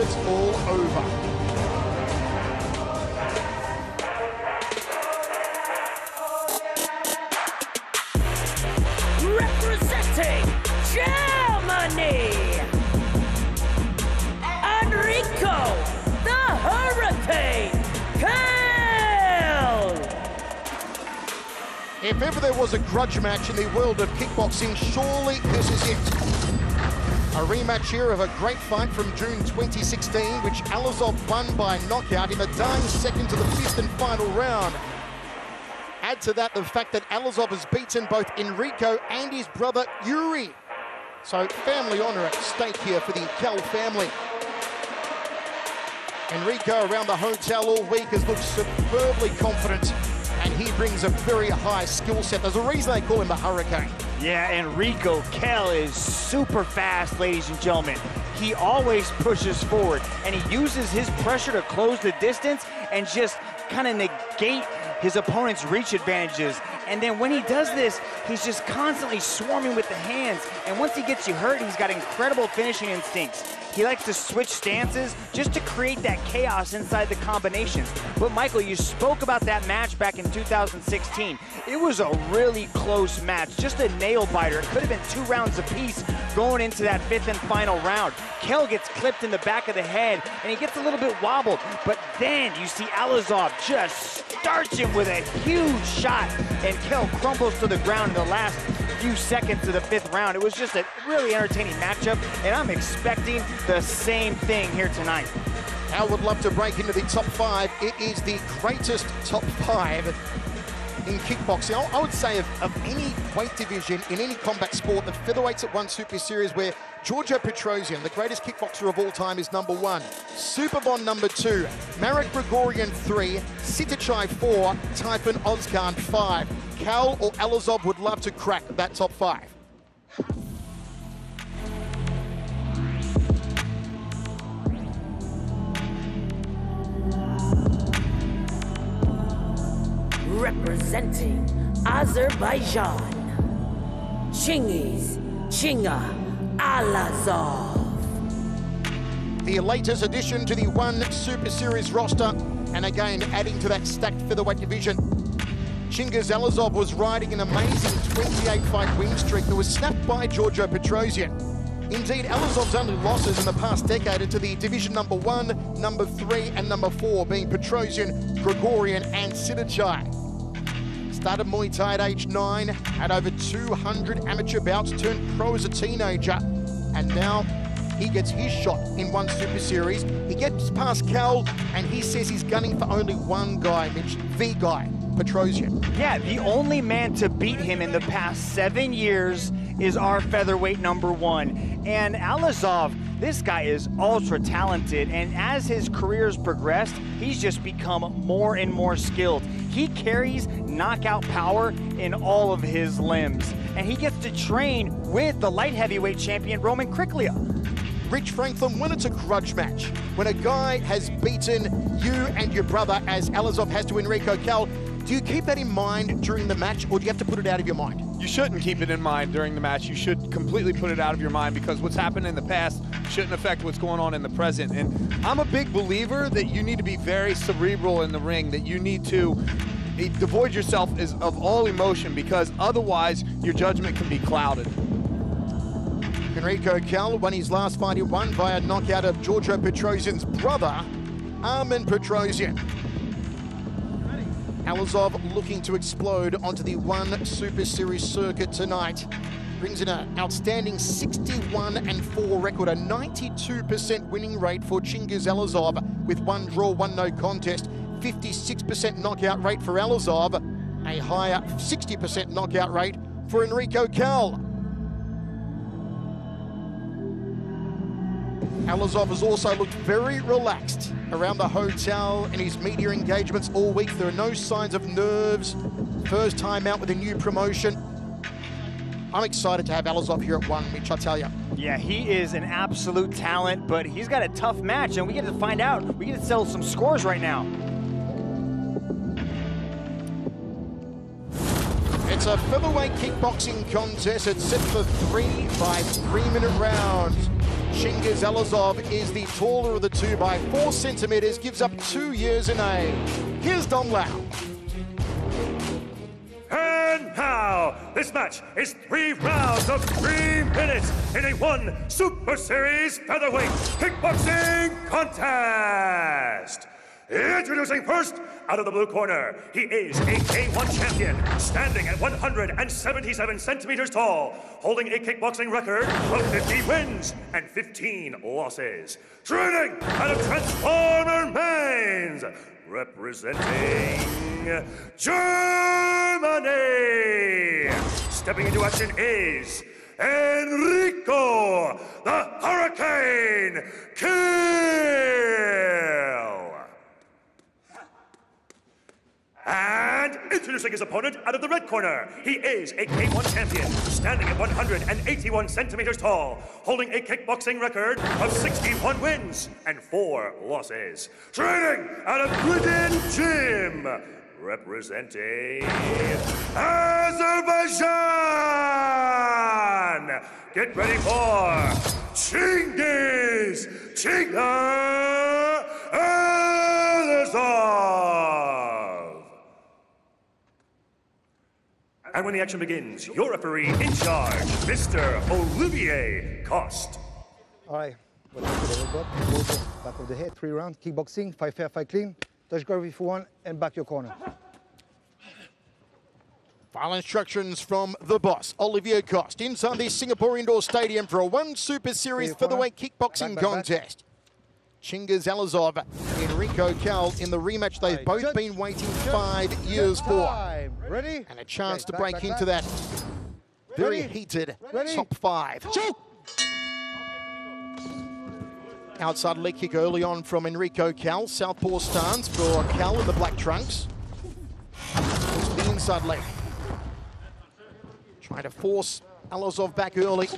it's all over. Representing Germany, Enriko the Hurricane Kehl. If ever there was a grudge match in the world of kickboxing, surely this is it. A rematch here of a great fight from June 2016, which Allazov won by knockout in the dying second to the fifth and final round. Add to that the fact that Allazov has beaten both Enriko and his brother Yuri. So family honor at stake here for the Kehl family. Enriko around the hotel all week has looked superbly confident, and he brings a very high skill set. There's a reason they call him the Hurricane. Yeah, Enriko Kehl is super fast, ladies and gentlemen. He always pushes forward, and he uses his pressure to close the distance and just kind of negate his opponent's reach advantages. And then when he does this, he's just constantly swarming with the hands. And once he gets you hurt, he's got incredible finishing instincts. He likes to switch stances just to create that chaos inside the combinations. But Michael, you spoke about that match back in 2016. It was a really close match, just a nail biter. It could have been 2 rounds apiece going into that 5th and final round. Kehl gets clipped in the back of the head, and he gets a little bit wobbled. But then you see Allazov just starch him with a huge shot, and Kehl crumbles to the ground in the last few seconds of the 5th round. It was just a really entertaining matchup, and I'm expecting the same thing here tonight. I would love to break into the top 5. It is the greatest top 5 in kickboxing. I would say of any weight division in any combat sport. The featherweights at 1 Super Series, where Giorgio Petrosian, the greatest kickboxer of all time, is number 1. Superbon number 2. Marek Grigorian 3. Sitachai 4. Typhon Ozkan 5. Kehl or Allazov would love to crack that top 5. Representing Azerbaijan, Chingiz Allazov. The latest addition to the 1 Super Series roster, and again adding to that stacked featherweight division. Chingiz Allazov was riding an amazing 28-fight win streak that was snapped by Giorgio Petrosian. Indeed, Allazov's only losses in the past decade are to the division number 1, number 3, and number 4, being Petrosian, Grigorian, and Sitachai. Started Muay Thai at age 9, had over 200 amateur bouts, turned pro as a teenager, and now he gets his shot in 1 Super Series. He gets past Kehl, and he says he's gunning for only one guy, Mitch, the guy, Petrosian. Yeah, the only man to beat him in the past 7 years is our featherweight number 1. And Allazov, this guy is ultra talented, and as his career's progressed, he's just become more and more skilled. He carries knockout power in all of his limbs, and he gets to train with the light heavyweight champion Roman Kriklia. Rich Franklin, when it's a grudge match, when a guy has beaten you and your brother, as Allazov has to Enriko Kehl, do you keep that in mind during the match, or do you have to put it out of your mind? You shouldn't keep it in mind during the match. You should completely put it out of your mind, because what's happened in the past shouldn't affect what's going on in the present. And I'm a big believer that you need to be very cerebral in the ring, that you need to devoid yourself of all emotion, because otherwise your judgment can be clouded. Enriko Kehl won his last fight. He won via knockout of Giorgio Petrosian's brother, Armen Petrosian. Allazov looking to explode onto the 1 Super Series circuit tonight. Brings in an outstanding 61-4 record, a 92% winning rate for Chingiz Allazov with 1 draw, 1 no contest, 56% knockout rate for Allazov, a higher 60% knockout rate for Enriko Kehl. Allazov has also looked very relaxed around the hotel in his media engagements all week. There are no signs of nerves. First time out with a new promotion. I'm excited to have Allazov here at 1, Mitch, I tell you. Yeah, he is an absolute talent, but he's got a tough match, and we get to find out. We get to settle some scores right now. It's a featherweight kickboxing contest. It's set for 3 by 3-minute rounds. Chingiz Allazov is the taller of the two by 4 centimeters, gives up 2 years in age. Here's Dom Lau. And now, this match is 3 rounds of 3 minutes in a 1 Super Series featherweight kickboxing contest. Introducing first, out of the blue corner, he is a K1 champion, standing at 177 centimeters tall, holding a kickboxing record of 50 wins and 15 losses. Training out of Transformer Mainz, representing Germany. Stepping into action is Enriko, the Hurricane Kehl. And introducing his opponent out of the red corner, he is a K1 champion, standing at 181 centimeters tall, holding a kickboxing record of 61 wins and 4 losses. Training out of Glidden Gym, representing Azerbaijan. Get ready for Chingiz Allazov. And when the action begins, your referee in charge, Mr. Olivier Coste. All right, back to the elbow, back of the head, 3 rounds, kickboxing, 5 fair, 5 clean, touch guard if you want, and back your corner. Final instructions from the boss, Olivier Coste, inside the Singapore Indoor Stadium for a 1 Super Series featherweight kickboxing contest. Chingiz Allazov, Enriko Kehl in the rematch they've both been waiting 5 years for. Ready? And a chance to break into that very heated top 5. Outside leg kick early on from Enriko Kehl. Southpaw stance for Kehl in the black trunks. To the inside leg. Trying to force Allazov back early.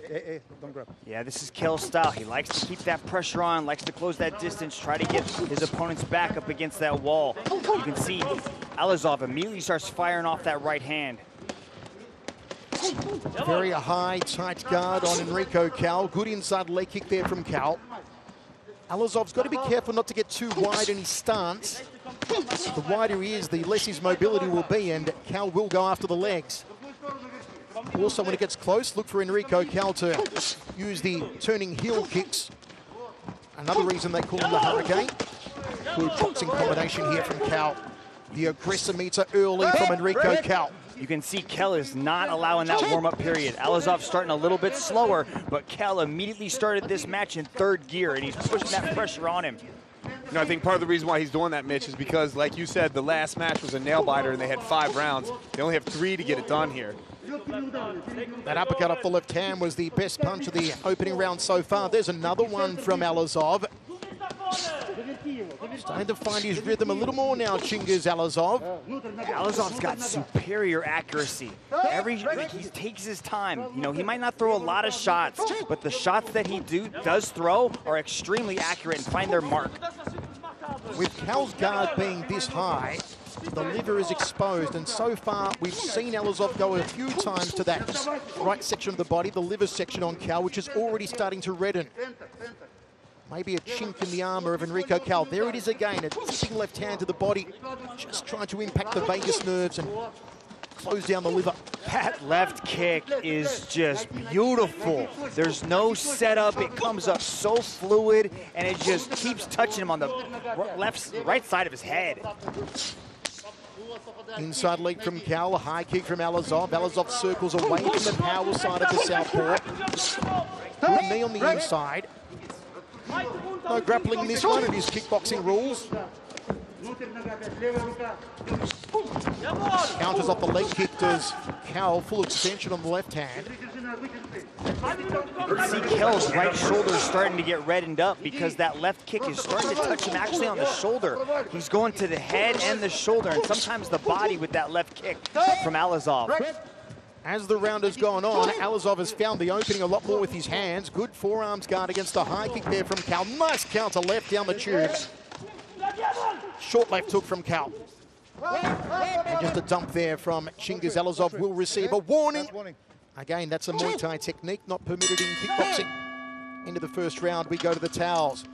Hey, don't grab. Yeah, this is Kehl's style. He likes to keep that pressure on, likes to close that distance, try to get his opponent's back up against that wall. You can see Allazov immediately starts firing off that right hand. Very high, tight guard on Enriko Kehl. Good inside leg kick there from Kehl. Allazov's got to be careful not to get too wide in his stance. The wider he is, the less his mobility will be, and Kehl will go after the legs. Also, when it gets close, look for Enriko Kehl to use the turning heel kicks. Another reason they call him the Hurricane. Good boxing combination here from Kehl. The aggressor meter early from Enriko Kehl. You can see Kehl is not allowing that warm-up period. Allazov starting a little bit slower, but Kehl immediately started this match in 3rd gear, and he's pushing that pressure on him. You know, I think part of the reason why he's doing that, Mitch, is because, like you said, the last match was a nail-biter, and they had 5 rounds. They only have 3 to get it done here. That uppercut off the left hand was the best punch of the opening round so far. There's another one from Allazov. Starting to find his rhythm a little more now, Chingiz Allazov. Allazov's got superior accuracy. He takes his time. You know, he might not throw a lot of shots, but the shots that he does throw are extremely accurate and find their mark. With Kehl's guard being this high, the liver is exposed, and so far we've seen Allazov go a few times to that right section of the body, the liver section on Kehl, which is already starting to redden. Maybe a chink in the armor of Enriko Kehl. There it is again, a tipping left hand to the body, just trying to impact the vagus nerves and close down the liver. That left kick is just beautiful. There's no setup. It comes up so fluid, and it just keeps touching him on the right side of his head. Inside leg from Kehl, a high kick from Allazov. Allazov circles away from the power side of the southpaw. Good knee on the inside. No grappling in this one, it is kickboxing rules. Counters off the leg kick, does Kehl, full extension on the left hand. You can see Kehl's right shoulder starting to get reddened up because that left kick is starting to touch him actually on the shoulder. He's going to the head and the shoulder, and sometimes the body with that left kick from Allazov. As the round has gone on, Allazov has found the opening a lot more with his hands. Good forearms guard against the high kick there from Kehl. Nice counter left down the tube. Short left hook from Kehl. And just a dump there from Chingiz Allazov will receive a warning. Again, that's a Muay Thai technique not permitted in kickboxing. into the first round, we go to the towels.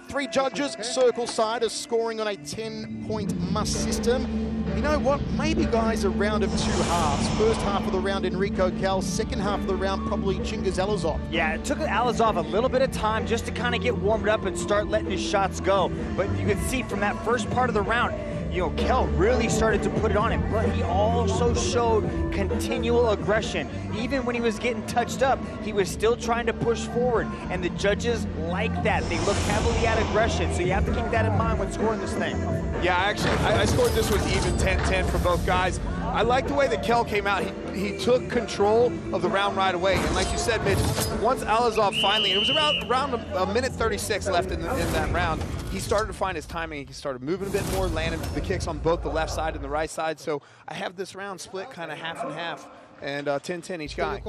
3 judges, circle side, are scoring on a 10-point must system. You know what? Maybe, guys, a round of 2 halves. First half of the round, Enriko Kehl. Second half of the round, probably Chingiz Allazov. Yeah, it took Allazov a little bit of time just to kind of get warmed up and start letting his shots go. But you can see from that first part of the round, you know, Kehl really started to put it on him, but he also showed continual aggression. Even when he was getting touched up, he was still trying to push forward, and the judges like that. They look heavily at aggression, so you have to keep that in mind when scoring this thing. Yeah, actually, I scored this one even 10-10 for both guys. I like the way that Kehl came out. He took control of the round right away. And like you said, Mitch, once Allazov finally, it was around a minute 36 left in that round, he started to find his timing. He started moving a bit more, landing the kicks on both the left side and the right side. So I have this round split kind of half and half, and 10-10 each guy.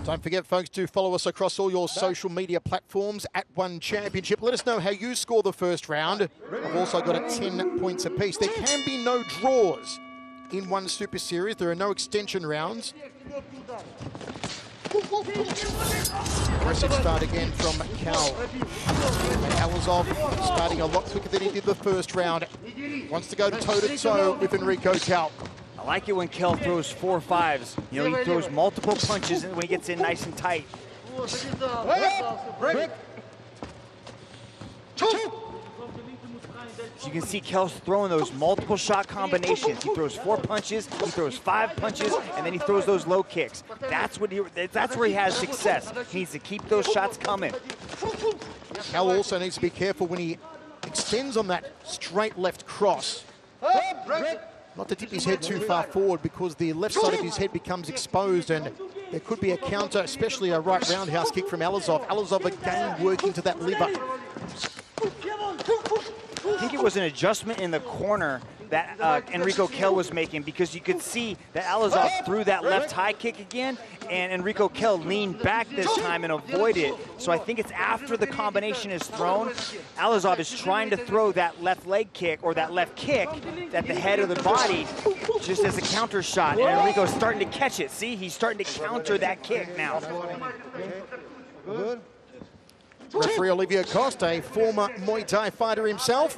Don't forget, folks, to follow us across all your social media platforms at One Championship. Let us know how you score the first round. I've also got it 10 points apiece. There can be no draws in one Super Series. There are no extension rounds. Aggressive start again from Kehl. Allazov starting a lot quicker than he did the first round. Wants to go toe-to-toe with Enriko Kehl. I like it when Kehl throws 4 5s. You know, he throws multiple punches when he gets in nice and tight. You can see Kehl's throwing those multiple shot combinations. He throws 4 punches, he throws 5 punches, and then he throws those low kicks. That's where he has success. He needs to keep those shots coming. Kehl also needs to be careful when he extends on that straight left cross. Not to tip his head too far forward, because the left side of his head becomes exposed, and there could be a counter, especially a right roundhouse kick from Allazov. Allazov again working to that liver. I think it was an adjustment in the corner that Enriko Kehl was making, because you could see that Allazov threw that left high kick again, and Enriko Kehl leaned back this time and avoided it. So I think it's after the combination is thrown, Allazov is trying to throw that left leg kick or that left kick at the head of the body just as a counter shot, and Enrico's starting to catch it. See, he's starting to counter that kick now. Referee Olivier Coste, a former Muay Thai fighter himself.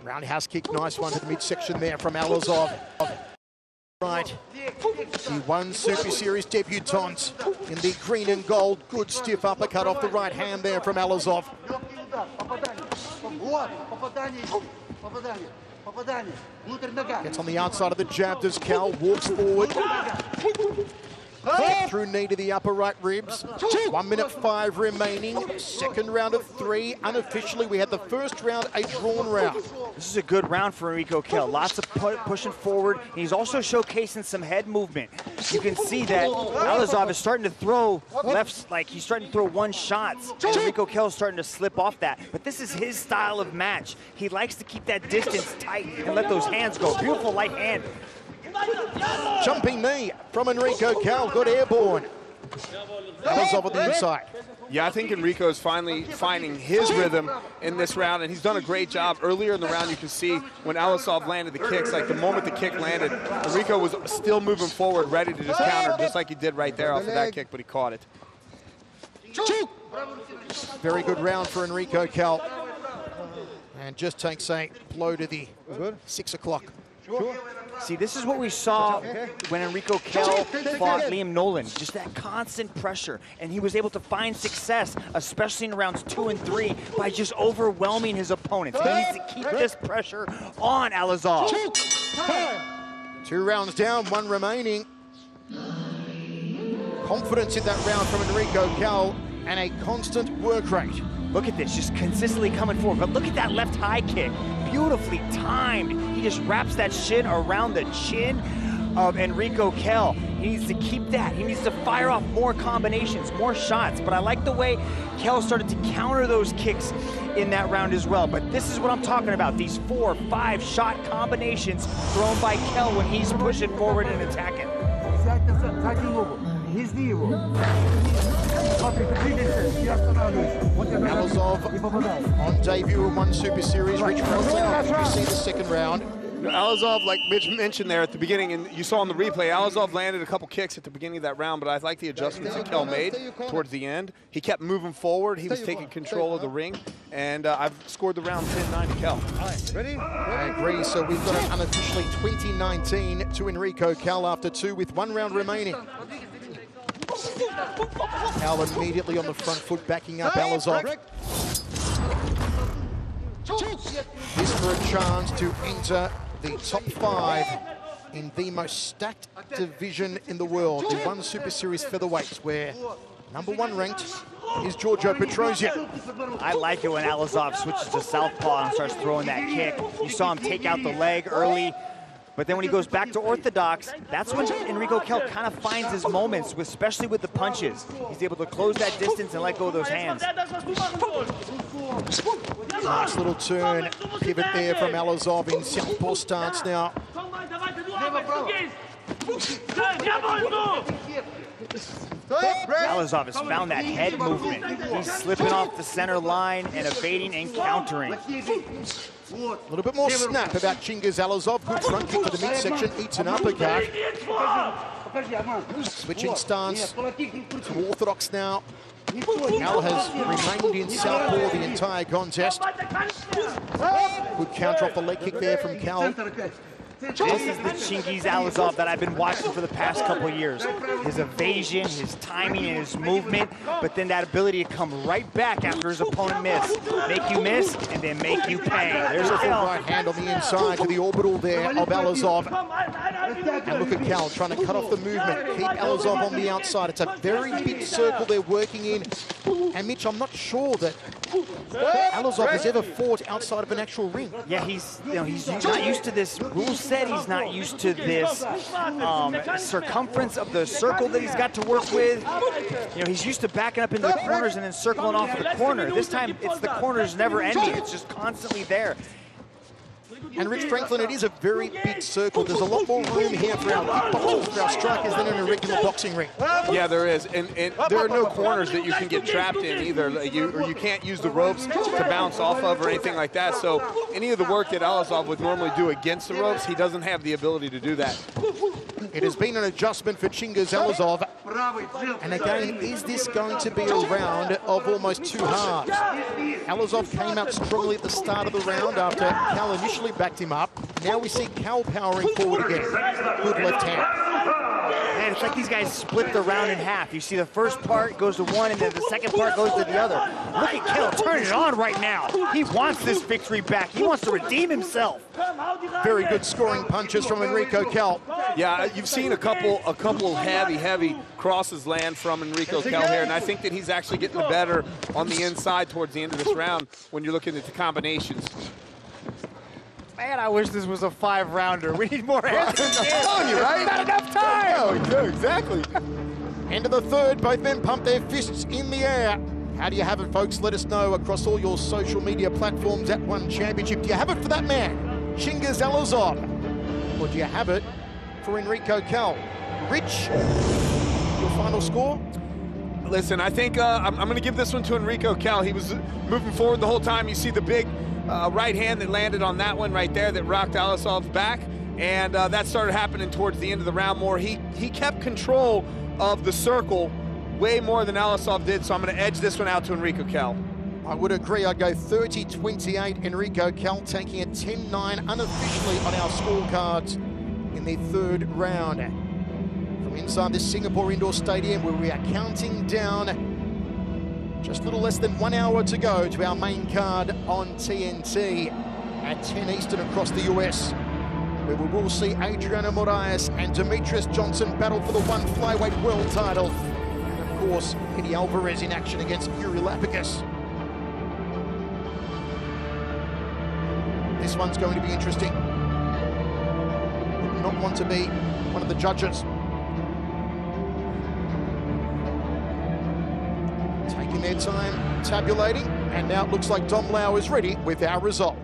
Roundhouse kick, nice one to the midsection there from Allazov. Right, the one Super Series debutante in the green and gold. Good stiff uppercut off the right hand there from Allazov. Gets on the outside of the jab, does Kehl, walks forward. Through knee to the upper right ribs. 1 minute 5 remaining. Second round of 3. Unofficially, we had the first round a drawn round. This is a good round for Enriko Kehl. Lots of pushing forward. And he's also showcasing some head movement. You can see that Allazov is starting to throw lefts, like he's starting to throw one shots. And Enriko Kehl is starting to slip off that. But this is his style of match. He likes to keep that distance tight and let those hands go. Beautiful light hand. Jumping knee from Enriko Kehl, good airborne. Allazov on the inside. Yeah, I think Enriko is finally finding his rhythm in this round, and he's done a great job. Earlier in the round, you can see when Allazov landed the kicks, like the moment the kick landed, Enriko was still moving forward, ready to just counter, just like he did right there off of that kick, but he caught it. Very good round for Enriko Kehl. And just takes a blow to the 6 o'clock. See, this is what we saw when Enriko Kehl fought Liam Nolan, just that constant pressure. And he was able to find success, especially in rounds 2 and 3, by just overwhelming his opponents. He needs to keep this pressure on Allazov. 2 rounds down, 1 remaining. Confidence in that round from Enriko Kehl and a constant work rate. Look at this, just consistently coming forward. But look at that left high kick, beautifully timed. He just wraps that shin around the chin of Enriko Kehl. He needs to keep that. He needs to fire off more combinations, more shots. But I like the way Kehl started to counter those kicks in that round as well. But this is what I'm talking about, these 4 or 5 shot combinations thrown by Kehl when he's pushing forward and attacking. Allazov on debut in one Super Series, reached wrestling. You see the second round. Allazov, like Mitch mentioned there at the beginning, and you saw on the replay, Allazov landed a couple kicks at the beginning of that round, but I like the adjustments that Kehl made towards the end. He kept moving forward. He was taking control of the ring, and I've scored the round 10-9 to Kehl. Ready? I agree, so we've got it unofficially 2019 to Enriko Kehl after 2 with 1 round remaining. Kehl immediately on the front foot, backing up Allazov. This for a chance to enter the top 5 in the most stacked division in the world, the 1 Super Series featherweights, where #1 ranked is Giorgio Petrosian. I like it when Allazov switches to southpaw and starts throwing that kick. You saw him take out the leg early, but then when he goes back to orthodox, that's when Enriko Kehl kind of finds his moments, especially with the punches. He's able to close that distance and let go of those hands. Nice little turn, pivot there from Allazov in southpaw stance now. Allazov has found that head movement. He's slipping off the center line and evading and countering. A little bit more snap about Chingiz Allazov. Good front kick to the midsection, eats an uppercut. Switching stance to orthodox now. Kehl has remained in southpaw the entire contest. Good counter off the leg kick there from Kehl. This is the Chingiz Allazov that I've been watching for the past couple of years. His evasion, his timing, and his movement, but then that ability to come right back after his opponent miss. Make you miss, and then make you pay. There's a right hand on the inside to the orbital there of Allazov. And look at Kehl trying to cut off the movement. Keep Allazov on the outside. It's a very big circle they're working in. And Mitch, I'm not sure that Allazov has ever fought outside of an actual ring. Yeah, he's not used to this rule set. He's not used to this circumference of the circle that he's got to work with. You know, he's used to backing up into the corners and then circling off of the corner. This time, it's the corners never ending. It's just constantly there. And Rich Franklin, it is a very big circle. There's a lot more room here for our kickboxers, for our strikers than in a regular boxing ring. Yeah, there is, and there are no corners that you can get trapped in either. You can't use the ropes to bounce off of or anything like that. So any of the work that Allazov would normally do against the ropes, he doesn't have the ability to do that. It has been an adjustment for Chingiz Allazov. And again, is this going to be a round of almost 2 halves? Allazov came out strongly at the start of the round after Kehl initially backed him up. Now we see Kehl powering forward again. Good left hand. Man, it's like these guys split the round in half. You see the first part goes to one, and then the second part goes to the other. Look at Kehl turning it on right now. He wants this victory back. He wants to redeem himself. Very good scoring punches from Enriko Kehl. Yeah, you've seen a couple heavy crosses land from Enriko Kehl here, and I think that he's actually getting the better on the inside towards the end of this round when you're looking at the combinations. Man, I wish this was a 5-rounder. We need more hands. I'm telling you, right? Not enough time. Oh, yeah, exactly. End of the third, both men pump their fists in the air. How do you have it, folks? Let us know across all your social media platforms at One Championship. Do you have it for that man, Chingiz Allazov? Or do you have it for Enriko Kehl? Rich, your final score? Listen, I think I'm going to give this one to Enriko Kehl. He was moving forward the whole time. You see the big right hand that landed on that one right there that rocked Allazov's back, and that started happening towards the end of the round more. He kept control of the circle way more than Allazov did, so I'm going to edge this one out to Enriko Kehl. I would agree. I'd go 30-28. Enriko Kehl taking a 10-9 unofficially on our scorecards in the third round. From inside the Singapore Indoor Stadium, where we are counting down just a little less than 1 hour to go to our main card on TNT at 10 Eastern across the US, where we will see Adriano Moraes and Demetrius Johnson battle for the 1 flyweight world title. And of course, Eddie Alvarez in action against Yuri Lapicus. This one's going to be interesting. Would not want to be one of the judges. Taking their time, tabulating, and now it looks like Dom Lau is ready with our result.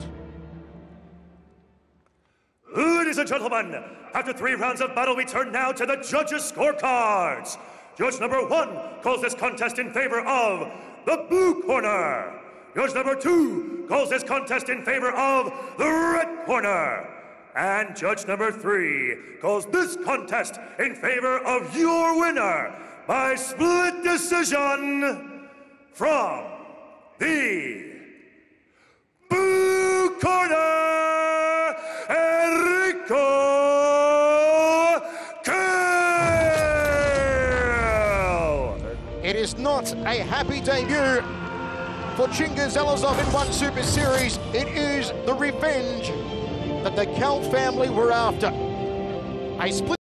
Ladies and gentlemen, after 3 rounds of battle, we turn now to the judges' scorecards. Judge number 1 calls this contest in favor of the blue corner. Judge number 2 calls this contest in favor of the red corner. And judge number 3 calls this contest in favor of your winner by split decision from the blue corner, Enriko Kehl. It is not a happy debut for Chingiz Allazov in one Super Series. It is the revenge that the Kehl family were after. A split